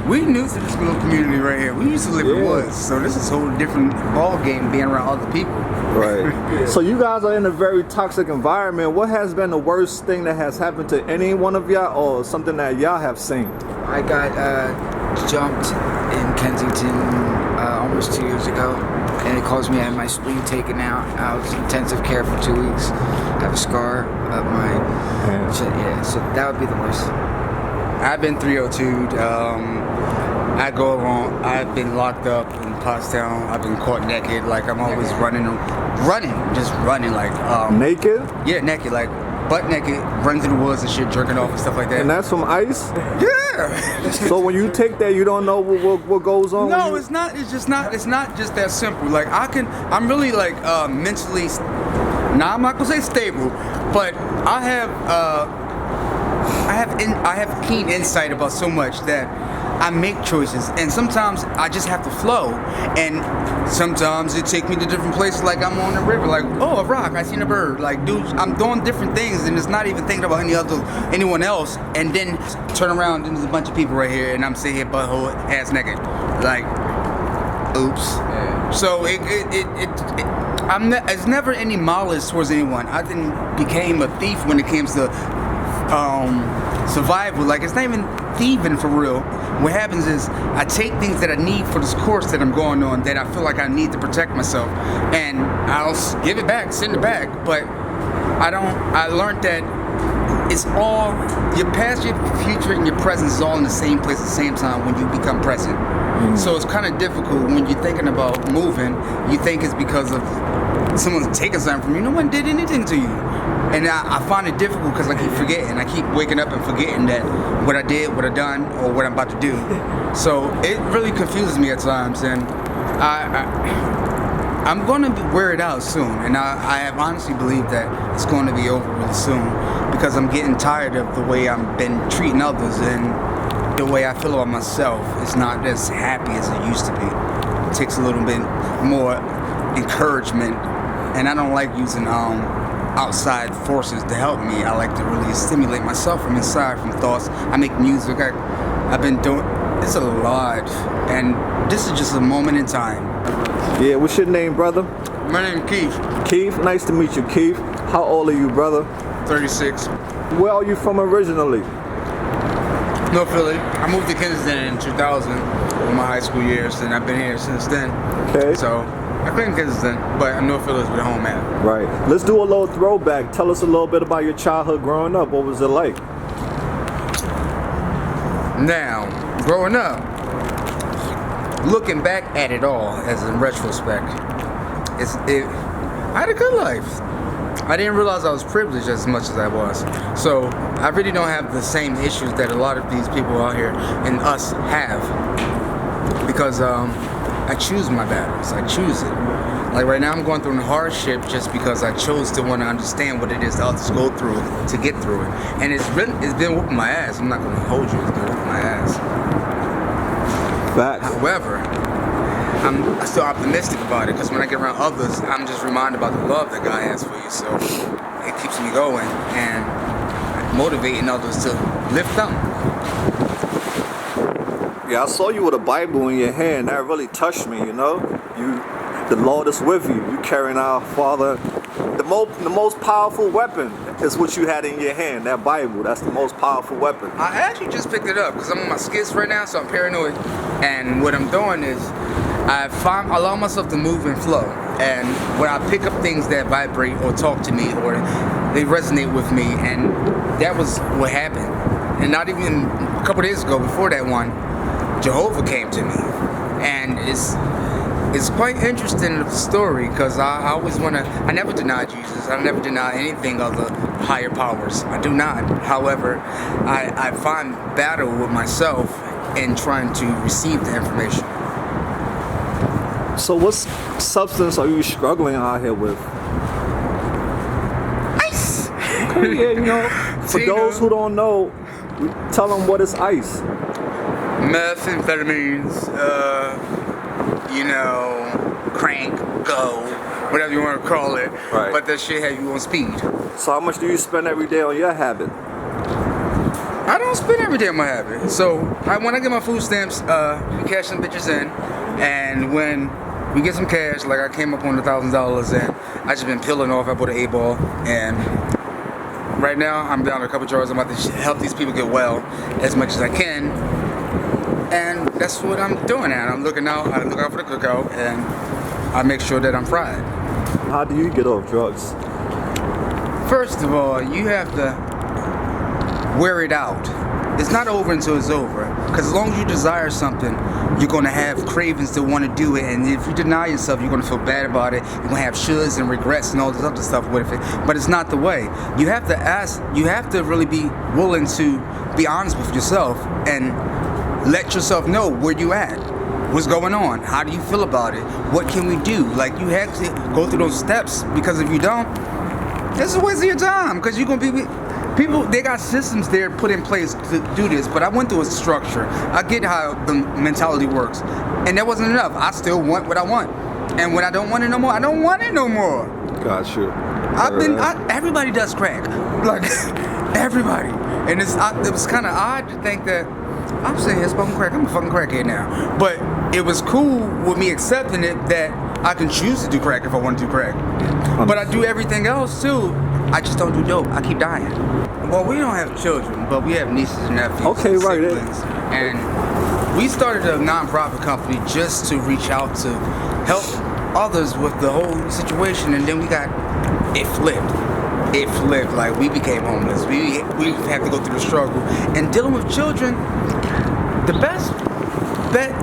We new to this little community right here. We used to live in the woods, so this is a whole different ball game being around other people. Right. So you guys are in a very toxic environment. What has been the worst thing that has happened to any one of y'all, or something that y'all have seen? I got jumped in Kensington almost 2 years ago, and it caused me to have my spleen taken out. I was in intensive care for 2 weeks. I have a scar up my yeah, so that would be the worst. I've been 302'd. I go along. I've been locked up in Pottstown. I've been caught naked. Like I'm always running, just running. Like naked? Yeah, naked. Like butt naked, running through the woods and shit, jerking off and stuff like that. And that's from ice? Yeah. So when you take that, you don't know what goes on? No, it's not. It's just not. It's not just that simple. Like I'm really like mentally. Nah, I'm not gonna say stable, but I have keen insight about so much that I make choices, and sometimes I just have to flow, and sometimes it takes me to different places. Like I'm on the river, like a rock, I seen a bird. Like dude, I'm doing different things, and it's not even thinking about anyone else. And then turn around, and there's a bunch of people right here, and I'm sitting here butthole ass naked, like oops. Yeah. So it's never any malice towards anyone. I then became a thief when it came to survival. Like it's not even thieving for real. What happens is I take things that I need for this course that I'm going on, that I feel like I need to protect myself, and I'll give it back, send it back. But I learned that it's all your past, your future, and your present is all in the same place at the same time when you become present. So it's kind of difficult when you're thinking about moving. You think it's because of someone's taking something from you. No one did anything to you. And I find it difficult because I keep forgetting. I keep waking up and forgetting that what I did, what I done, or what I'm about to do. So it really confuses me at times, and I'm going to wear it out soon. And I have honestly believed that it's going to be over really soon, because I'm getting tired of the way I've been treating others, and the way I feel about myself is not as happy as it used to be. It takes a little bit more encouragement, and I don't like using outside forces to help me. I like to really stimulate myself from inside, from thoughts. I make music. I've been doing it's a lot, and this is just a moment in time. Yeah, what's your name, brother? My name is Keith. Keith, nice to meet you, Keith. How old are you, brother? 36. Where are you from originally? North Philly. I moved to Kensington in 2000 in my high school years, and I've been here since then. Okay. So I claim Kensington, but North Philly is where home at. Right. Let's do a little throwback. Tell us a little bit about your childhood growing up. What was it like? Now, growing up, looking back at it all as in retrospect, I had a good life. I didn't realize I was privileged as much as I was. So I really don't have the same issues that a lot of these people out here and us have, because I choose my battles. I choose it. Like right now I'm going through a hardship just because I chose to want to understand what it is that others go through to get through it. And it's been whooping my ass. I'm not going to hold you. It's been whooping my ass. Facts. However, I'm still optimistic about it, because when I get around others, I'm just reminded about the love that God has for you. So it keeps me going and motivating others to lift them. Yeah, I saw you with a Bible in your hand. That really touched me, you know? The Lord is with you. You carrying our Father. The most powerful weapon is what you had in your hand, that Bible. That's the most powerful weapon. I actually just picked it up because I'm on my skits right now, so I'm paranoid. And what I'm doing is I allow myself to move and flow. And when I pick up things that vibrate or talk to me or they resonate with me, and that was what happened. And not even a couple days ago, before that one, Jehovah came to me. And it's quite interesting of the story, because I always I never deny Jesus. I never deny anything of the higher powers. I do not. However, I find battle with myself in trying to receive the information. So what substance are you struggling out here with? Ice! Okay, yeah, you know, for those who don't know, tell them what is ice. Methamphetamines, crank, go, whatever you want to call it. Right. But that shit have you on speed. So how much do you spend every day on your habit? I don't spend every day on my habit. So when I get my food stamps, we cash some bitches in, and when we get some cash, like I came up on $1,000, and I just been peeling off. I bought an 8-ball, and right now I'm down to a couple jars. I'm about to help these people get well as much as I can, and that's what I'm doing now. I'm looking out. I look out for the cookout, and I make sure that I'm fried. How do you get off drugs? First of all, you have to wear it out. It's not over until it's over. Because as long as you desire something, you're going to have cravings to want to do it. And if you deny yourself, you're going to feel bad about it. You're going to have shoulds and regrets and all this other stuff with it. But it's not the way. You have to ask, you have to really be willing to be honest with yourself and let yourself know where you at. What's going on? How do you feel about it? What can we do? Like, you have to go through those steps, because if you don't, it's a waste of your time. Because you're going to be... People, they got systems there put in place to do this, but I went through a structure. I get how the mentality works. And that wasn't enough. I still want what I want. And when I don't want it no more, I don't want it no more. Got you. Everybody does crack. Like, everybody. And it was kind of odd to think that I'm sitting here smoking crack. I'm a fucking crackhead now. But it was cool with me accepting it that I can choose to do crack if I want to do crack. But I do everything else too. I just don't do dope. I keep dying. Well, we don't have children, but we have nieces and nephews. Okay, and right. siblings. And we started a non-profit company just to reach out to help others with the whole situation, and then it flipped. Like, we became homeless. We had to go through the struggle. And dealing with children, the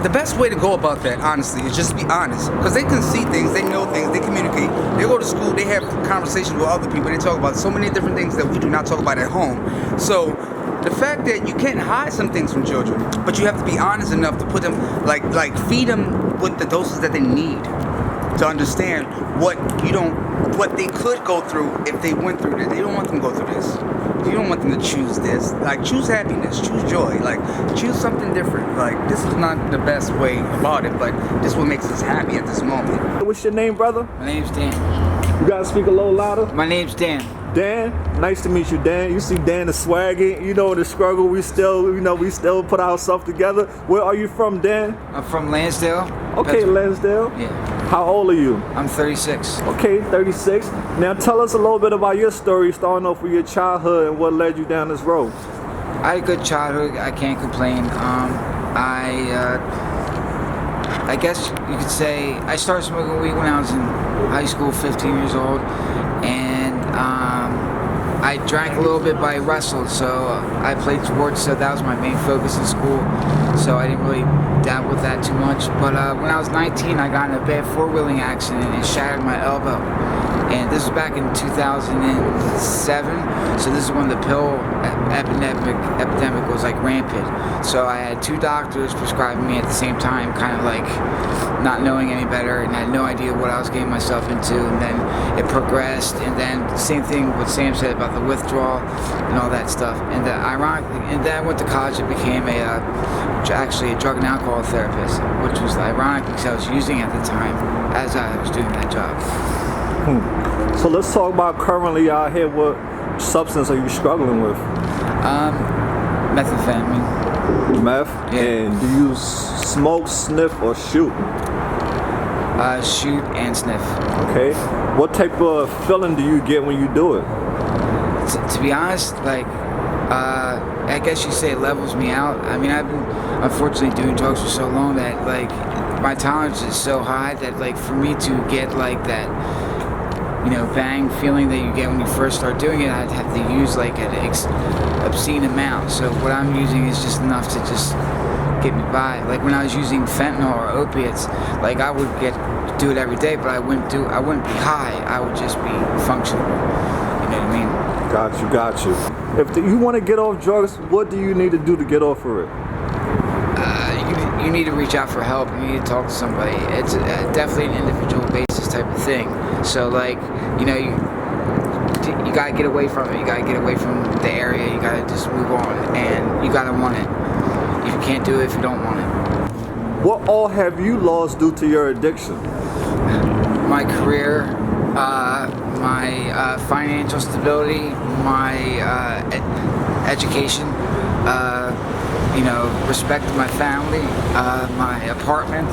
best way to go about that, honestly, is just be honest. Because they can see things, they know things, they communicate. They go to school, they have conversations with other people, they talk about so many different things that we do not talk about at home. So the fact that you can't hide some things from children, but you have to be honest enough to put them, like feed them with the doses that they need to understand what they could go through if they went through this. You don't want them to go through this. You don't want them to choose this. Like, choose happiness, choose joy. Like, choose something different. Like, this is not the best way about it, but this is what makes us happy at this moment. What's your name, brother? My name's Dan. You gotta speak a little louder. My name's Dan. Dan, nice to meet you, Dan. You see Dan the swaggy. You know the struggle. We still put ourselves together. Where are you from, Dan? I'm from Lansdale. Okay, Lansdale. Yeah. How old are you? I'm 36. Okay, 36. Now tell us a little bit about your story, starting off with your childhood and what led you down this road. I had a good childhood. I can't complain. I guess you could say I started smoking weed when I was in high school, 15 years old, and I drank a little bit, but I wrestled, so I played sports, so that was my main focus in school, so I didn't really dabble with that too much. But when I was 19, I got in a bad four-wheeling accident and it shattered my elbow. And this was back in 2007, so this is when the pill epidemic was like rampant. So I had two doctors prescribing me at the same time, kind of like not knowing any better, and I had no idea what I was getting myself into. And then it progressed, and then same thing what Sam said about the withdrawal and all that stuff. And ironically, and then I went to college and became actually a drug and alcohol therapist, which was ironic because I was using at the time as I was doing that job. So let's talk about currently out here. What substance are you struggling with? Methamphetamine. Meth? Yeah. And do you smoke, sniff, or shoot? Shoot and sniff. Okay. What type of feeling do you get when you do it? To be honest, like, I guess you say it levels me out. I mean, I've been unfortunately doing drugs for so long that, like, my tolerance is so high that, like, for me to get, like, that, you know, bang feeling that you get when you first start doing it, I'd have to use, like, an obscene amount. So what I'm using is just enough to just get me by. Like, when I was using fentanyl or opiates, like, I would do it every day, but I wouldn't be high. I would just be functional. You know what I mean? Got you. If you want to get off drugs, what do you need to do to get off of it? You need to reach out for help. You need to talk to somebody. It's definitely an individual basis type of thing. So, like, you know, you gotta get away from it. You gotta get away from the area. You gotta just move on, and you gotta want it. You can't do it if you don't want it. What all have you lost due to your addiction? My career, my financial stability, my education, respect my family, my apartment,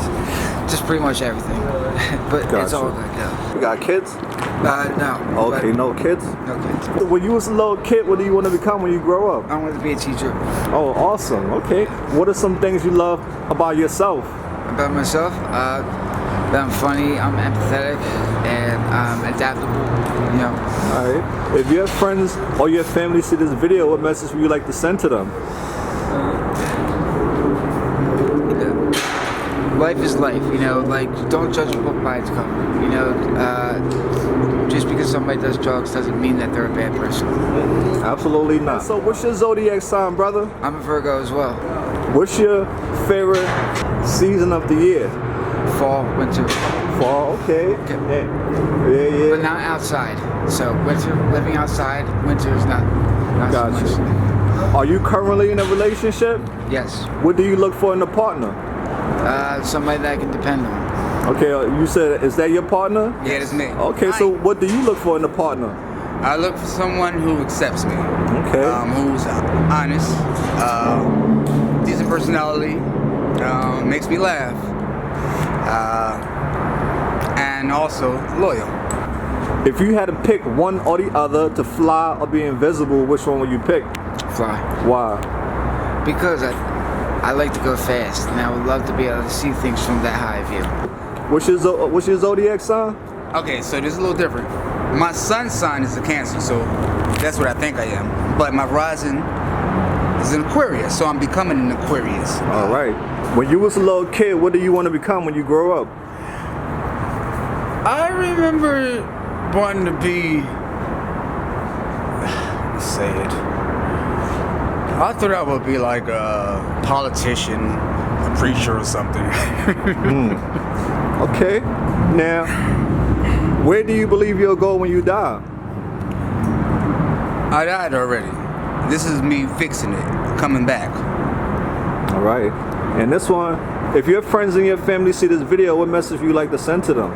just pretty much everything. But it's all good, yeah. You got kids? No. Okay, no kids? No kids. When you was a little kid, what do you want to become when you grow up? I wanted to be a teacher. Oh, awesome. Okay. What are some things you love about yourself? About myself, that I'm funny, I'm empathetic, and I'm adaptable, All right. If your friends or your family see this video, what message would you like to send to them? Life is life, don't judge a book by its cover. Just because somebody does drugs doesn't mean that they're a bad person. Absolutely not. So what's your zodiac sign, brother? I'm a Virgo as well. What's your favorite season of the year? Fall, winter. Fall, okay. Yeah. But not outside. So winter, living outside, winter is not Gotcha. so much. Are you currently in a relationship? Yes. What do you look for in a partner? Somebody that I can depend on. Okay, you said, is that your partner? Yeah, that's me. Okay, so what do you look for in a partner? I look for someone who accepts me. Okay. Who's honest, decent personality, makes me laugh, and also loyal. If you had to pick one or the other to fly or be invisible, which one would you pick? Fly. Why? Because I like to go fast, and I would love to be able to see things from that high view. What's your zodiac sign? Okay, so this is a little different. My sun sign is a Cancer, so that's what I think I am. But my rising is an Aquarius, so I'm becoming an Aquarius. All right. When you was a little kid, what do you want to become when you grow up? I remember wanting to be, let's say it, I thought I would be like a politician, a preacher or something. Okay. Now, where do you believe you'll go when you die? I died already. This is me fixing it, coming back. All right. And this one, if your friends and your family see this video, what message would you like to send to them?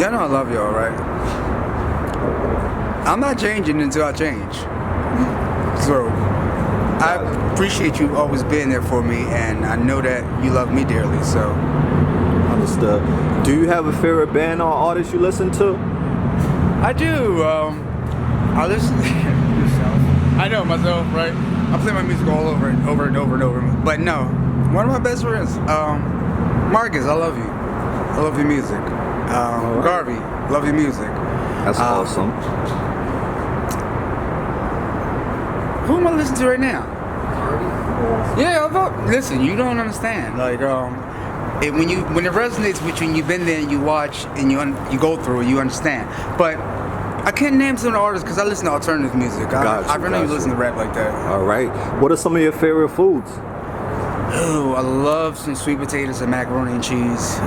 Y'all know I love y'all, right? I'm not changing until I change. So, I appreciate you always being there for me, and I know that you love me dearly, so. Understood. Do you have a favorite band or artist you listen to? I do. I listen to yourself. I know myself, right? I play my music all over and over and over and over. But no, one of my best friends, Marcus, I love you. I love your music. Right. Garvey, love your music. That's awesome. Who am I listening to right now? Yeah, listen, you don't understand. Like, when it resonates with you and you've been there and you watch and you go through it, you understand. But I can't name some of the artists because I listen to alternative music. I really don't listen to rap like that. All right. What are some of your favorite foods? Oh, I love some sweet potatoes and macaroni and cheese.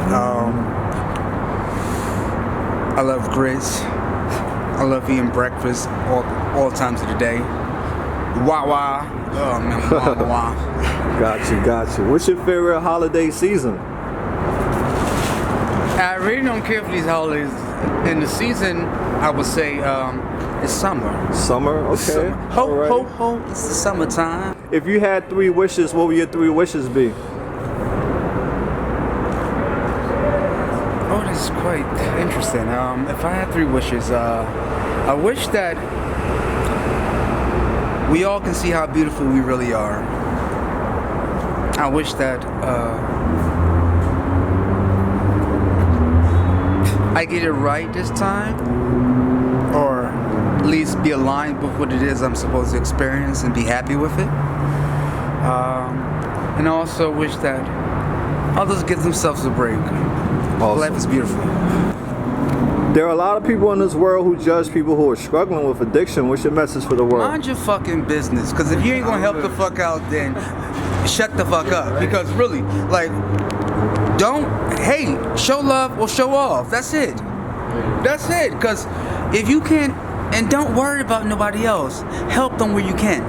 I love grits. I love eating breakfast all times of the day. Wah. Oh man, wah. Got you. What's your favorite holiday season? I really don't care for these holidays. In the season, I would say it's summer. Summer, okay. Summer. Ho, right. ho, ho, it's the summertime. If you had 3 wishes, what would your 3 wishes be? Oh, this is quite interesting. If I had 3 wishes, I wish that we all can see how beautiful we really are. I wish that I get it right this time, or at least be aligned with what it is I'm supposed to experience and be happy with it. And I also wish that others give themselves a break. Awesome. Life is beautiful. There are a lot of people in this world who judge people who are struggling with addiction. What's your message for the world? Mind your fucking business, because if you ain't gonna help the fuck out, then shut the fuck up. Because really, like, show love or show off. That's it. Because if you can't, and don't worry about nobody else, help them where you can.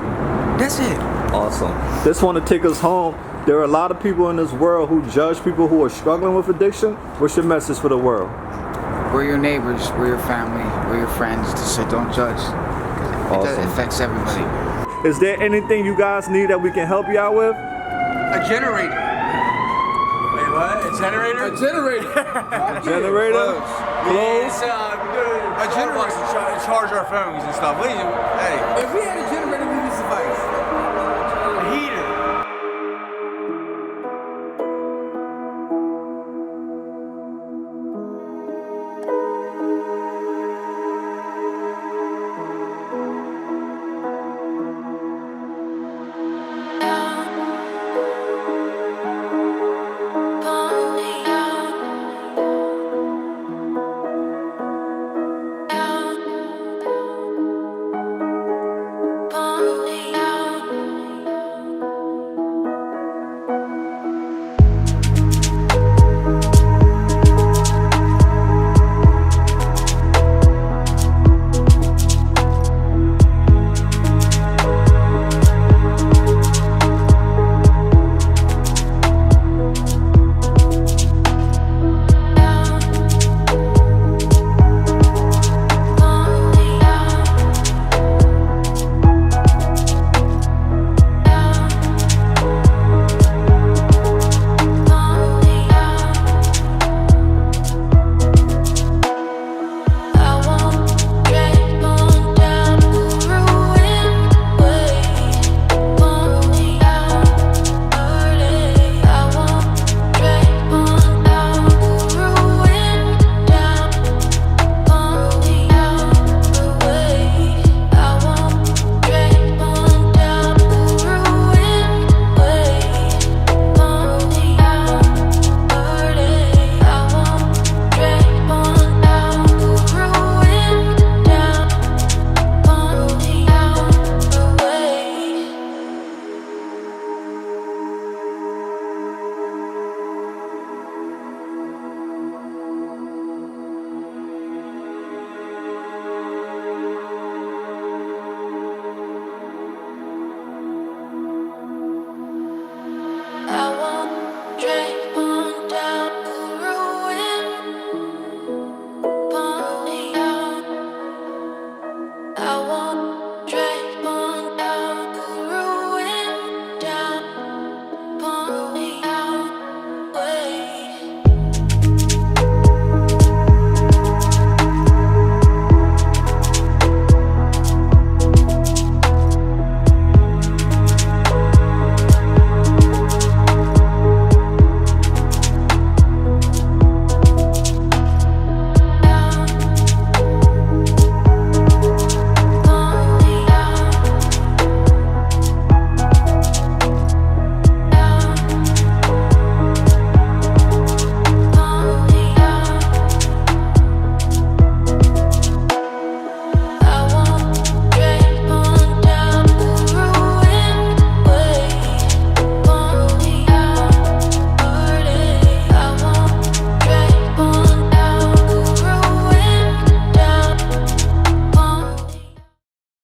That's it. Awesome. This one to take us home. There are a lot of people in this world who judge people who are struggling with addiction. What's your message for the world? We're your neighbors, we're your family, we're your friends, so don't judge. Awesome. It affects everybody. Is there anything you guys need that we can help you out with? A generator. Wait, what? A generator? A generator. Generator? Clothes? A generator. to charge our phones and stuff. Hey. If we had a generator, we would suffice.